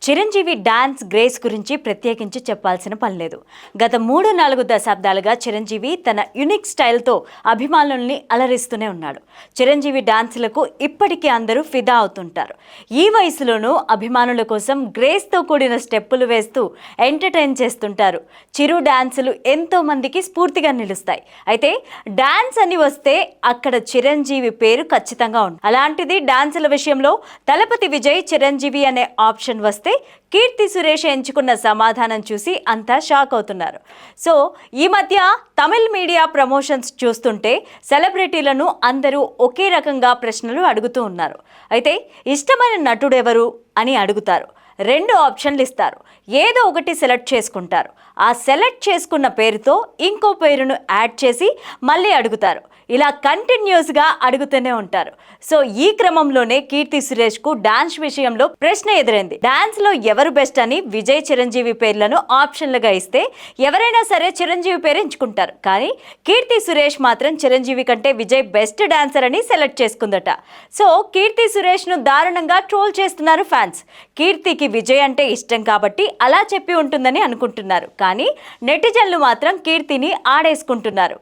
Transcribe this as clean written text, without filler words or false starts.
Chiranjeevi dance grace గురించి ప్రత్యేకించి చెప్పాల్సిన పని లేదు. గత 3-4 దశాబ్దాలుగా చిరంజీవి తన యునిక్ స్టైల్తో అభిమానుల్ని అలరిస్తూనే ఉన్నాడు. చిరంజీవి డాన్సులకు ఇప్పటికీ అందరూ ఫిదా అవుతుంటారు. ఈ వయసులోనూ అభిమానుల కోసం గ్రేస్తో కూడిన స్టెప్పులు వేస్తూ ఎంటర్టైన్ చేస్తుంటారు. చిరు డాన్సులు ఎంతో మందికి స్ఫూర్తిగా నిలుస్తాయి. అయితే డాన్స్ అని వస్తే అక్కడ చిరంజీవి పేరు ఖచ్చితంగా ఉంది. అలాంటిది డాన్సుల విషయంలో తలపతి విజయ్ చిరంజీవి అనే ఆప్షన్ వస్తే కీర్తి సురేష్ ఎంచుకున్న సమాధానం చూసి అంతా షాక్ అవుతున్నారు. సో ఈ మధ్య తమిళ్ మీడియా ప్రమోషన్స్ చూస్తుంటే సెలబ్రిటీలను అందరూ ఒకే రకంగా ప్రశ్నలు అడుగుతూ ఉన్నారు. అయితే ఇష్టమైన నటుడు ఎవరు అని అడుగుతారు. 2 ఆప్షన్లు ఇస్తారు. ఏదో ఒకటి సెలెక్ట్ చేసుకుంటారు. ఆ సెలెక్ట్ చేసుకున్న పేరుతో ఇంకో పేరును యాడ్ చేసి మళ్ళీ అడుగుతారు. ఇలా కంటిన్యూస్గా అడుగుతూనే ఉంటారు. సో ఈ క్రమంలోనే కీర్తి సురేష్కు డాన్స్ విషయంలో ప్రశ్న ఎదురైంది. డాన్స్లో ఎవరు బెస్ట్ అని విజయ్ చిరంజీవి పేర్లను ఆప్షన్లుగా ఇస్తే ఎవరైనా సరే చిరంజీవి పేరు ఎంచుకుంటారు. కానీ కీర్తి సురేష్ మాత్రం చిరంజీవి కంటే విజయ్ బెస్ట్ డాన్సర్ అని సెలెక్ట్ చేసుకుందట. సో కీర్తి సురేష్ను దారుణంగా ట్రోల్ చేస్తున్నారు ఫ్యాన్స్. కీర్తికి విజయ్ అంటే ఇష్టం కాబట్టి అలా చెప్పి ఉంటుందని అనుకుంటున్నారు. కానీ నెటిజన్లు మాత్రం కీర్తిని ఆడేసుకుంటున్నారు.